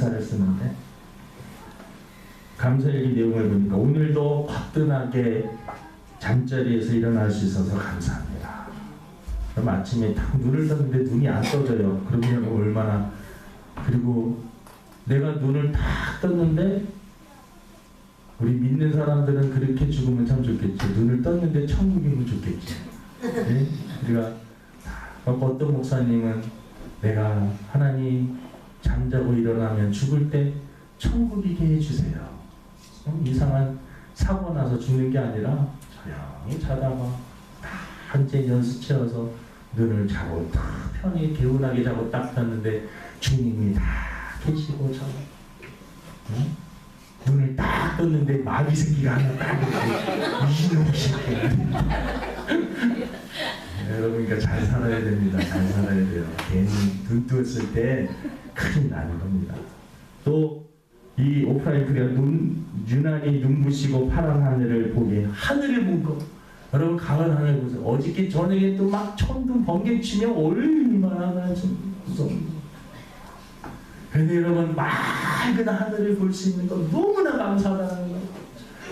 감사를 쓰는데 감사일기 내용을 보니까 오늘도 거뜬하게 잠자리에서 일어날 수 있어서 감사합니다. 그럼 아침에 딱 눈을 떴는데 눈이 안 떠져요. 그러면 얼마나. 그리고 내가 눈을 딱 떴는데 우리 믿는 사람들은 그렇게 죽으면 참 좋겠지. 눈을 떴는데 천국이면 좋겠지. 네? 우리가 어떤 목사님은 내가 하나님 잠자고 일어나면 죽을 때 천국이게 해주세요. 이상한 사고 나서 죽는 게 아니라 조용히 자다가 한째 연수 채워서 눈을 자고 딱 편히 개운하게 자고 딱 떴는데 주님이 다 계시고 저 응? 눈을 딱 떴는데 마귀 새끼가 하나 딱 이렇게 이놈 새끼야. 여러분 그러니까 잘 살아야 됩니다. 잘 살아야 돼요. 괜히 눈 떴을 때 큰일 나는 겁니다. 또 이 오프라이프가 유난히 눈부시고 파란 하늘을 보게 하늘을 본 거. 여러분 가을 하늘 보세요. 어저께 저녁에 또 막 천둥 번개 치면 얼마나 좀 무섭습니다. 근데 여러분 맑은 하늘을 볼 수 있는 건 너무나 감사하다는 거예요.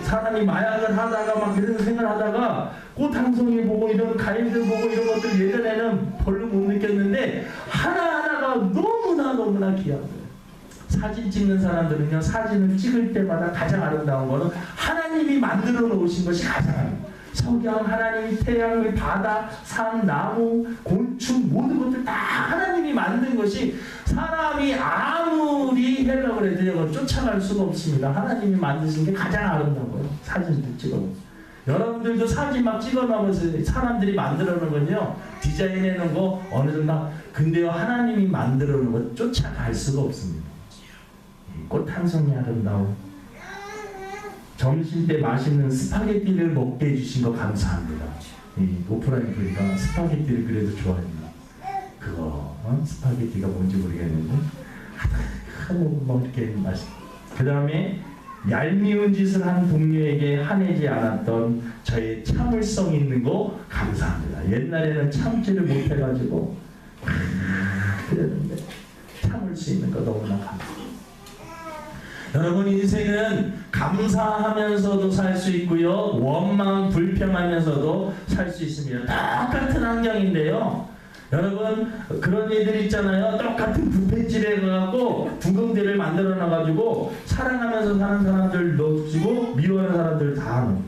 사람이 마약을 하다가 막 이런 생각을 하다가 꽃 한 송이 보고 이런 가인들 보고 이런 것들 예전에는 별로 못 느꼈는데 하나하나가 너무나 귀하고요. 사진 찍는 사람들은요, 사진을 찍을 때마다 가장 아름다운 거는 하나님이 만들어 놓으신 것이 가장 아름다워요. 석양, 하나님이 태양, 바다, 산, 나무, 곤충 모든 것들 다 하나님이 만든 것이 사람이 아무리 하려고 해도 이걸 쫓아갈 수가 없습니다. 하나님이 만드신 게 가장 아름다운 거예요. 사진도 찍어보세요. 여러분들도 사진 막 찍어놔보세요. 사람들이 만들어 놓은 건요, 디자인해 놓은 거 어느 정도. 근데요, 하나님이 만들어 놓은 거 쫓아갈 수가 없습니다. 꽃 한 송이 아름다워. 점심 때 맛있는 스파게티를 먹게 해주신 거 감사합니다. 이 오프라인 교회가 스파게티를 그래도 좋아합니다. 그거 스파게티가 뭔지 모르겠는데 뭐 이렇게 맛있. 그 다음에 얄미운 짓을 한 동료에게 화내지 않았던 저의 참을성 있는 거 감사합니다. 옛날에는 참지를 못해가지고 그랬는데 참을 수 있는 거 너무나 감사합니다. 여러분 인생은 감사하면서도 살 수 있고요, 원망 불평하면서도 살 수 있습니다. 똑같은 환경인데요, 여러분 그런 애들 있잖아요. 똑같은 뷔페집에 가갖고 둥근대를 만들어 놔가지고 사랑하면서 사는 사람들 넣어주고 미워하는 사람들 다 넣어요.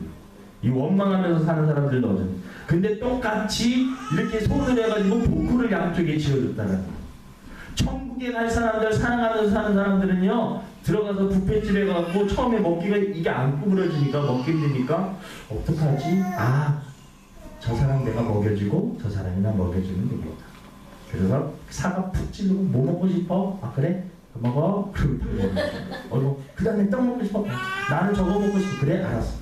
이 원망하면서 사는 사람들 넣어줘요. 근데 똑같이 이렇게 손을 해가지고 포크를 양쪽에 지어줬다는 거예요. 천국에 갈 사람들, 사랑하면서 사는 사람들은요, 들어가서 뷔페집에 가고 처음에 먹기가 이게 안 구부러지니까 먹기 힘드니까 어떡하지? 저 사람 내가 먹여주고 저 사람이 나 먹여주면 되겠다. 그래서 사과 푹 찌르고 뭐 먹고 싶어? 그래? 먹어? 그리고 먹어. 그 다음에 떡 먹고 싶어? 나는 저거 먹고 싶어. 그래? 알았어.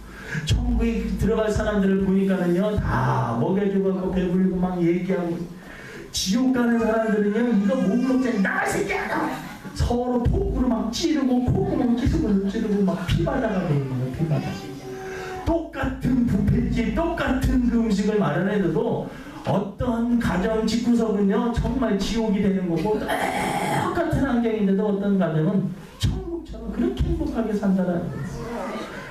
천국에 들어갈 사람들을 보니까는요, 다 먹여주고 배불리고 막 얘기하고. 지옥 가는 사람들은요, 이거 못 먹자니 나가 새끼야! 서로 포크로 막 찌르고 콧구멍 찌르고 막 피바다가 되는 거예요. 피바다. 똑같은 뷔페집, 똑같은 그 음식을 마련해도 어떤 가정 집구석은요 정말 지옥이 되는 거고, 똑같은 환경인데도 어떤 가정은 천국처럼 그렇게 행복하게 산다는 거예요.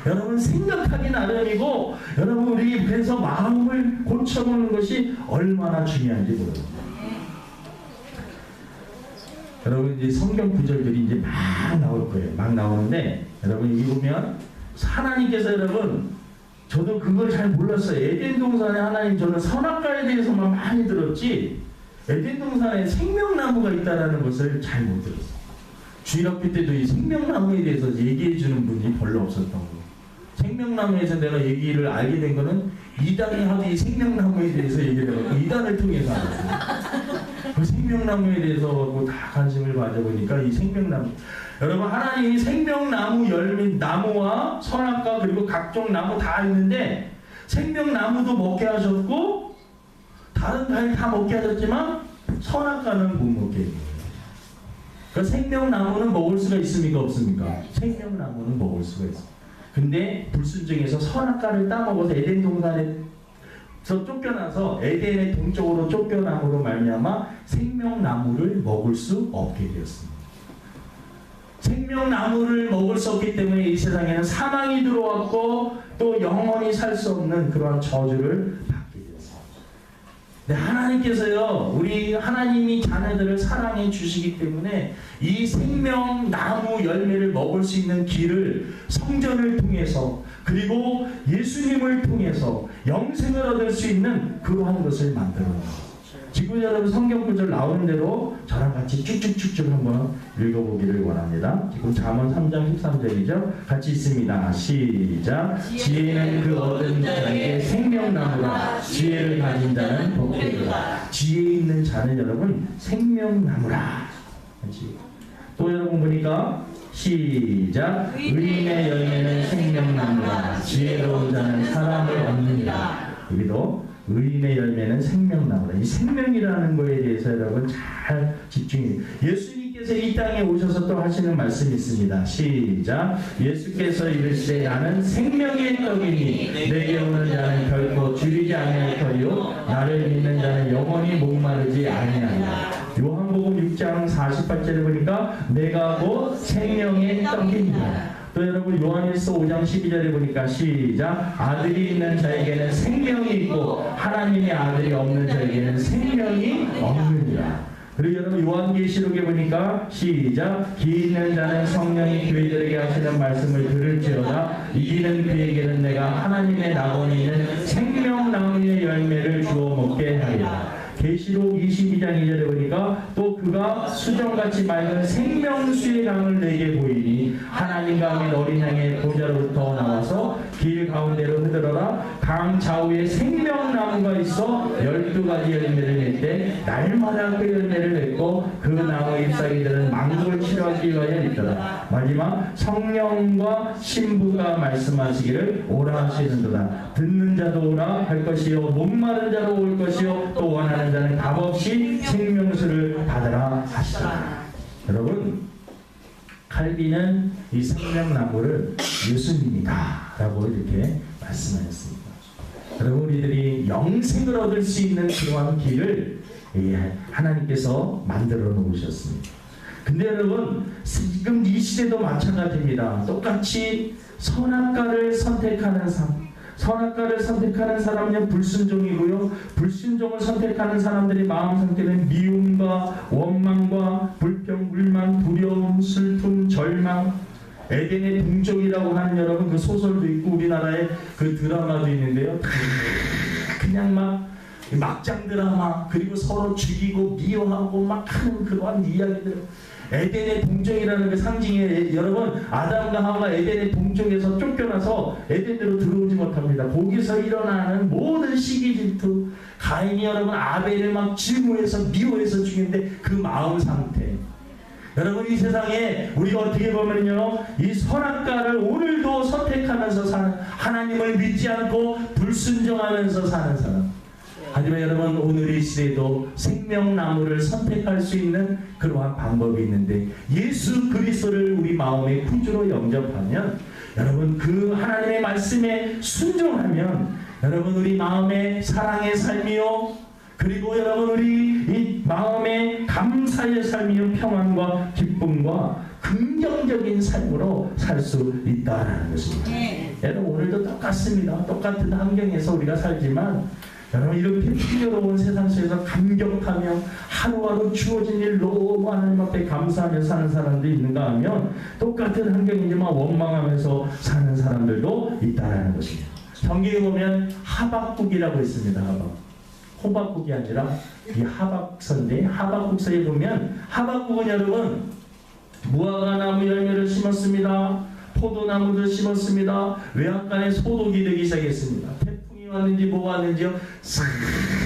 여러분 생각하기 나름이고, 여러분 우리 그래서 마음을 고쳐보는 것이 얼마나 중요한지 모릅니다. 여러분 이제 성경 구절들이 이제 막 나올 거예요. 막 나오는데 여러분 여기 보면 하나님께서, 여러분 저도 그걸 잘 몰랐어요. 에덴 동산에 하나님, 저는 선악과에 대해서만 많이 들었지 에덴 동산에 생명나무가 있다라는 것을 잘 못 들었어요. 주일학교 때도 이 생명나무에 대해서 얘기해 주는 분이 별로 없었던 거예요. 생명나무에서 내가 얘기를 알게 된 거는 이단이 하도 이 생명나무에 대해서 얘기를 해갖고 이단을 통해서 알았어요. 그 생명나무에 대해서 다 관심을 가져보니까 이 생명나무, 여러분 하나님이 생명나무 열매, 나무와 선악과 그리고 각종 나무 다 있는데 생명나무도 먹게 하셨고 다른 과일 다 먹게 하셨지만 선악과는 못 먹게 해요. 그 생명나무는 먹을 수가 있습니까 없습니까? 생명나무는 먹을 수가 있어요. 근데 불순종해서 선악과를 따먹어서 에덴 동산에서 쫓겨나서 에덴의 동쪽으로 쫓겨남으로 말미암아 생명나무를 먹을 수 없게 되었습니다. 생명나무를 먹을 수 없기 때문에 이 세상에는 사망이 들어왔고 또 영원히 살 수 없는 그러한 저주를 받게 됐어요. 근데 하나님께서요, 우리 하나님이 자녀들을 사랑해 주시기 때문에 이 생명나무 열매를 먹을 수 있는 길을 성전을 통해서 그리고 예수님을 통해서 영생을 얻을 수 있는 그러한 것을 만들어 놓았어요. 지금 여러분 성경 구절 나오는 대로 저랑 같이 쭉쭉쭉쭉 한번 읽어보기를 원합니다. 지금 잠언 3장 13절이죠. 같이 있습니다. 시작. 지혜는 그 얻은 자에게 생명나무라. 지혜를 가진 자는 복되리라. 지혜 있는 자는 여러분 생명나무라. 또 여러분 보니까 시작. 의인의 열매는 생명나무라. 지혜로운 자는 사람을 얻느니라. 여기도 의인의 열매는 생명나무라. 이 생명이라는 거에 대해서 여러분 잘 집중해요. 예수님께서 이 땅에 오셔서 또 하시는 말씀이 있습니다. 시작. 예수께서 이르시되 나는 생명의 떡이니 내게 오는 자는 결코 줄이지 아니할 터이요 나를 믿는 자는 영원히 목마르지 아니하리라. 요한복음 6장 48절에 보니까 내가 곧 생명의 떡입니다. 또 여러분 요한일서 5장 12절에 보니까 시작. 아들이 있는 자에게는 생명이 있고 하나님의 아들이 없는 자에게는 생명이 없느니라. 그리고 여러분 요한계시록에 보니까 시작. 기 있는 자는 성령이 교회들에게 하시는 말씀을 들을지어다. 이기는 그에게는 내가 하나님의 낙원에 있는 생명나무의 열매를 주어 먹게 하리라. 계시록 22장 2절에 보니까 또 그가 수정같이 맑은 생명수의 강을 내게 보이니 하나님과 및 어린 양의 보좌로부터 나와서 길 가운데로 흐르러라. 강 좌우에 생명나무가 있어 12가지 열매를 냈대 날마다 그 열매를 냈고 그 나무 잎사귀들은 만국을 치료하기 위하여 있더라. 마지막 성령과 신부가 말씀하시기를 오라 하시는도다. 듣는 자도 오라 할 것이요 목마른 자도 올 것이요 또 원하는 자는 값없이 생명수를 받으라 하시라. 여러분 칼빈은 이 생명나무를 예수님이다 라고 이렇게 말씀하셨습니다. 여러분 우리들이 영생을 얻을 수 있는 그러한 길을 하나님께서 만들어 놓으셨습니다. 근데 여러분 지금 이 시대도 마찬가지입니다. 똑같이 선악과를 선택하는 선악과를 선택하는 사람은 불순종이고요. 불순종을 선택하는 사람들의 마음 상태는 미움과 원망과 불평, 불만, 두려움, 슬픔, 절망. 에덴의 동족이라고 하는 여러분 그 소설도 있고 우리나라에 그 드라마도 있는데요. 그냥 막 막장 드라마 그리고 서로 죽이고 미워하고 막 하는 그러한 이야기들. 에덴의 동족이라는 그 상징에 여러분 아담과 하와가 에덴의 동족에서 쫓겨나서 에덴으로 들어오지 못합니다. 거기서 일어나는 모든 시기 질투 가인이 여러분 아벨을 막 증오해서 미워해서 죽이는데 그 마음 상태 여러분 이 세상에 우리가 어떻게 보면요 이 선악과를 오늘도 선택하면서 사는 하나님을 믿지 않고 불순종하면서 사는 사람 하지만 여러분 오늘 이 시대에도 생명나무를 선택할 수 있는 그러한 방법이 있는데 예수 그리스도를 우리 마음의 구주로 영접하면 여러분 그 하나님의 말씀에 순종하면 여러분 우리 마음의 사랑의 삶이요 그리고 여러분 우리 이 마음의 감사의 삶이요 평안과 기쁨과 긍정적인 삶으로 살 수 있다라는 것입니다. 여러분 오늘도 똑같습니다. 똑같은 환경에서 우리가 살지만 여러분 이렇게 풍요로운 세상 속에서 감격하며 하루하루 주어진 일 너무 하나님 앞에 감사하며 사는 사람도 있는가 하면 똑같은 환경이지만 원망하면서 사는 사람들도 있다라는 것입니다. 성경에 보면 하박국이라고 있습니다. 호박국이 아니라 이 하박서인데 하박국서에 보면 하박국은 여러분 무화과 나무 열매를 심었습니다. 포도나무도 심었습니다. 외양간에 소독이 되기 시작했습니다. 왔는지 뭐가 왔는지요.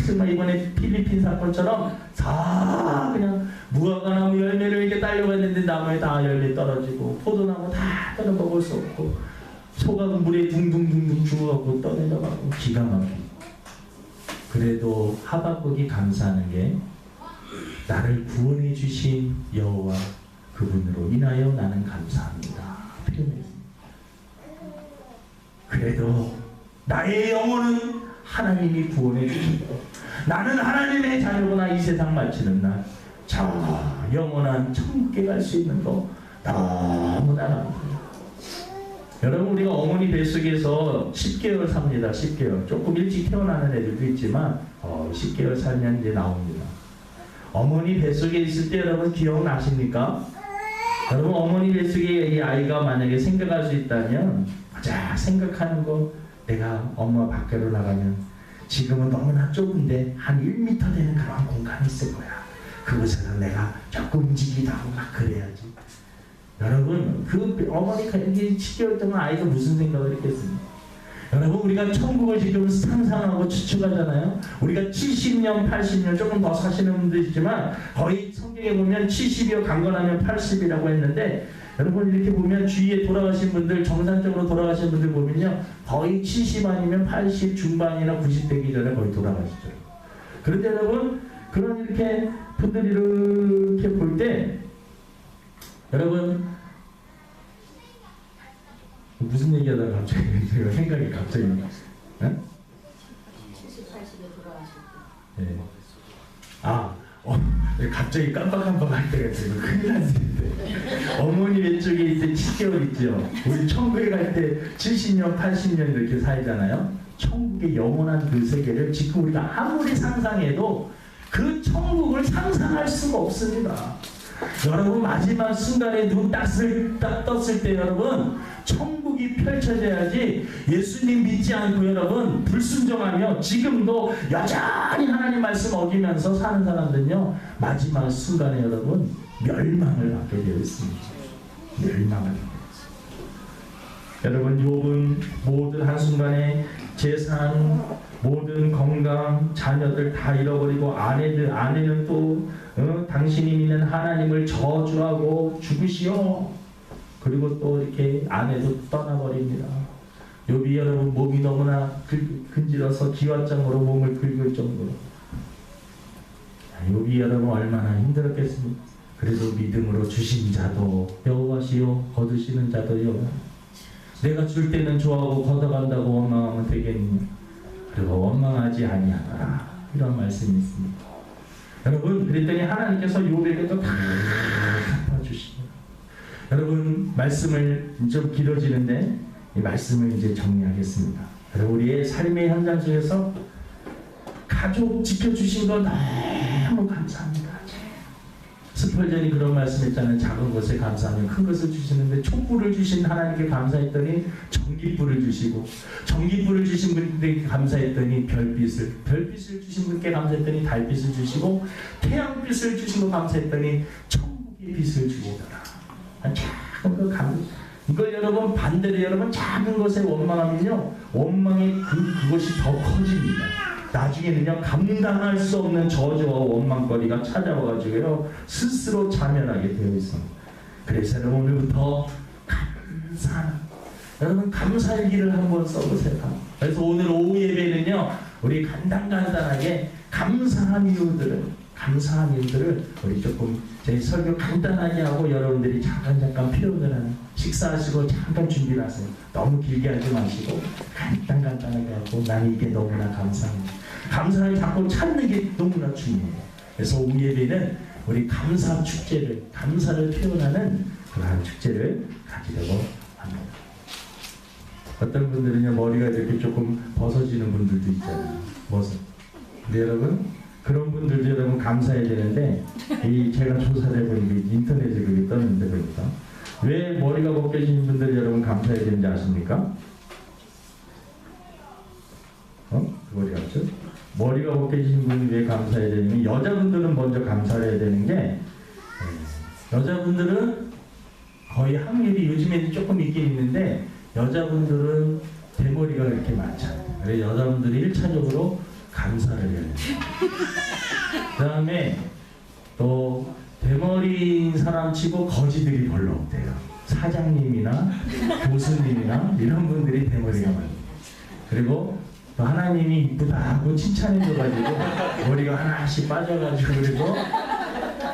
정말 이번에 필리핀 사건처럼 다 그냥 무화과 나무 열매를 이렇게 따려고 했는데 나무에 다 열매 떨어지고 포도나무 다 떨어 먹을 수 없고 소가 물에 둥둥둥둥 죽어가고 떠내려가고 기가 막히고 그래도 하박국이 감사하는 게 나를 구원해 주신 여호와 그분으로 인하여 나는 감사합니다. 표현했습니다. 그래도 나의 영혼은 하나님이 구원해 주시고 나는 하나님의 자녀구나 이 세상 마치는 날 저 영원한 천국에 갈 수 있는 거 너무 여러분 우리가 어머니 뱃속에서 10개월 삽니다. 10개월. 조금 일찍 태어나는 애들도 있지만 10개월 살면 이제 나옵니다. 어머니 뱃속에 있을 때 여러분 기억나십니까? 여러분 어머니 뱃속에 이 아이가 만약에 생각할 수 있다면 가장 생각하는 거, 내가 엄마 밖으로 나가면 지금은 너무나 좁은데 한 1m 되는 그런 공간이 있을 거야. 그곳에서 내가 자꾸 움직이기도 하고 막 그래야지. 여러분 그 어머니가 7개월 동안 아이가 무슨 생각을 했겠습니까? 여러분 우리가 천국을 지금 상상하고 추측하잖아요. 우리가 70년 80년 조금 더 사시는 분들이지만 거의 성경에 보면 70이요 강건하면 80이라고 했는데, 여러분 이렇게 보면 주위에 돌아가신 분들, 정상적으로 돌아가신 분들 보면요 거의 70 아니면 80 중반이나 90 되기 전에 거의 돌아가시죠. 그런데 여러분 그런 이렇게 분들 이렇게 볼 때 여러분 무슨 얘기하다가 갑자기 제가 생각이 갑자기 70, 80에 돌아가실 때. 네. 갑자기 깜빡깜빡할 때가 있어요. 큰일 났는데 어머니 왼쪽에 있을 때 7개월 있죠. 우리 천국에 갈 때 70년 80년 이렇게 살잖아요. 천국의 영원한 그 세계를 지금 우리가 아무리 상상해도 그 천국을 상상할 수가 없습니다. 여러분 마지막 순간에 눈 딱 떴을 때 여러분 천국이 펼쳐져야지. 예수님 믿지 않고 여러분 불순종하며 지금도 여전히 하나님 말씀 어기면서 사는 사람들은요 마지막 순간에 여러분 멸망을 받게 되어 있습니다. 멸망을 받게 되어 있습니다. 여러분 욥은 모든 한순간에 재산, 모든 건강, 자녀들 다 잃어버리고 아내는 또 당신이 믿는 하나님을 저주하고 죽으시오. 그리고 또 이렇게 아내도 떠나버립니다. 욥이 여러분 몸이 너무나 근질어서 기왓장으로 몸을 긁을 정도로. 욥이 여러분 얼마나 힘들었겠습니까? 그래도 믿음으로 주신 자도 여호와시요 거두시는 자도 여호와. 내가 줄 때는 좋아하고 걷어간다고 원망하면 되겠느냐? 그리고 원망하지 아니하더라. 이런 말씀이 있습니다. 여러분 그랬더니 하나님께서 욥에게도 다 갚아주십니다. 여러분 말씀을 좀 길어지는데 이 말씀을 이제 정리하겠습니다. 여러분 우리의 삶의 현장 속에서 가족 지켜주신 거 너무 감사합니다. 스펄전이 그런 말씀했잖아요. 작은 것에 감사하면 큰 것을 주시는데 촛불을 주신 하나님께 감사했더니 전깃불을 주시고, 전깃불을 주신 분께 감사했더니 별빛을 주신 분께 감사했더니 달빛을 주시고, 태양빛을 주신 거 감사했더니 천국의 빛을 주시더라. 작은 거 이걸 여러분 반대로 여러분 작은 것에 원망하면요 원망의 그것이 더 커집니다. 나중에는요 감당할 수 없는 저주와 원망거리가 찾아와가지고요 스스로 자멸하게 되어 있습니다. 그래서 여러분 오늘부터 여러분 감사일기를 한번 써보세요. 그래서 오늘 오후 예배는요 우리 간단하게 감사한 이유들을 우리 조금 제 설교 간단하게 하고 여러분들이 잠깐 표현을 하는, 식사하시고 잠깐 준비를 하세요. 너무 길게 하지 마시고 간단하게 하고 나는 이게 너무나 감사합니다. 감사를 자꾸 찾는 게 너무나 중요해요. 그래서 오후 예배는 우리 감사 축제를, 감사를 표현하는 그러한 축제를 가지려고 합니다. 어떤 분들은요 머리가 이렇게 조금 벗어지는 분들도 있잖아요. 근데 여러분 그런 분들도 여러분 감사해야 되는데 제가 조사를 해보니까 인터넷에 그게 떴는데 보니까 왜 머리가 벗겨진 분들 여러분 감사해야 되는지 아십니까? 그 머리 같죠? 머리가 벗겨진 분이 왜 감사해야 되냐면 여자분들은 먼저 감사를 해야 되는 게 여자분들은 거의 확률이 요즘에는 조금 있긴 있는데 여자분들은 대머리가 그렇게 많잖아요. 그래서 여자분들이 1차적으로 감사를 해야 돼요. 그 다음에 또 대머리인 사람 치고 거지들이 별로 없대요. 사장님이나 교수님이나 이런 분들이 대머리가 많아요. 그리고 또 하나님이 이쁘다 하고 칭찬해줘가지고 머리가 하나씩 빠져가지고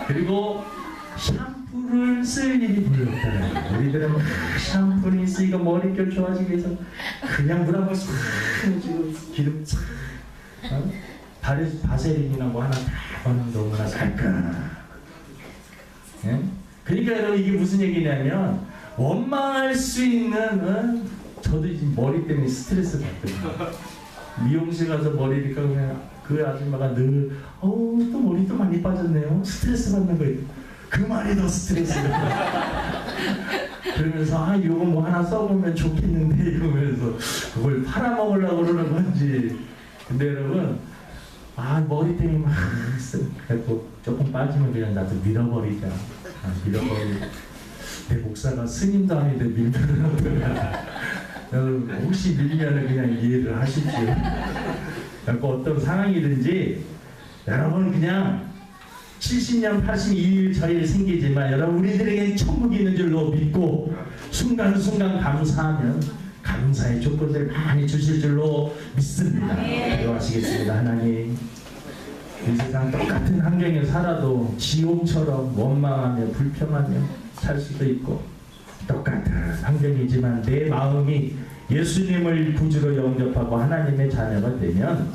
그리고 샴푸를 쓸 일이 별로 없잖아요. 우리들은 샴푸를 쓰니까 머릿결 좋아지기 위해서 그냥 물 한 번 싹 해주고 기름 싹 바세린이나 뭐 하나 다 바르면 너무나 깔끔하다. 예? 그러니까 여러분 이게 무슨 얘기냐면 원망할 수 있는 저도 지금 머리 때문에 스트레스 받거든요. 미용실 가서 머리를 감으면 그 아줌마가 늘 또 머리 또 많이 빠졌네요. 스트레스 받는 거예요. 그 말이 더 스트레스가 그러면서 요거 뭐 하나 써보면 좋겠는데 이러면서 그걸 팔아먹으려고 그러는 건지. 근데 여러분 머리 때문에 막 그래갖고 조금 빠지면 그냥 나도 밀어버리자. 밀어버리자. 내 목사가 스님도 아닌데 밀면은 어떡하냐. 여러분 혹시 밀면은 그냥 이해를 하십시오. 그러니까 어떤 상황이든지 여러분 그냥 70년 82일 저일 생기지만 여러분 우리들에게 천국이 있는 줄로 믿고 순간순간 감사하면 감사의 조건을 많이 주실 줄로 믿습니다. 기도하시겠습니다. 하나님, 이 세상 똑같은 환경에 살아도 지옥처럼 원망하며 불평하며 살 수도 있고 똑같은 환경이지만 내 마음이 예수님을 구주로 영접하고 하나님의 자녀가 되면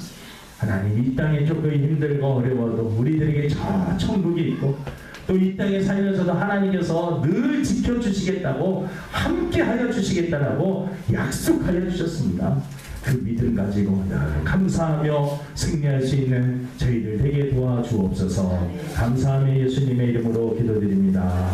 하나님 이 땅에 조금 힘들고 어려워도 우리들에게 저 천국이 있고 또 이 땅에 살면서도 하나님께서 늘 지켜주시겠다고 함께하여 주시겠다라고 약속하여 주셨습니다. 그 믿음 가지고 감사하며 승리할 수 있는 저희들 되게 도와주옵소서. 감사하며 예수님의 이름으로 기도드립니다.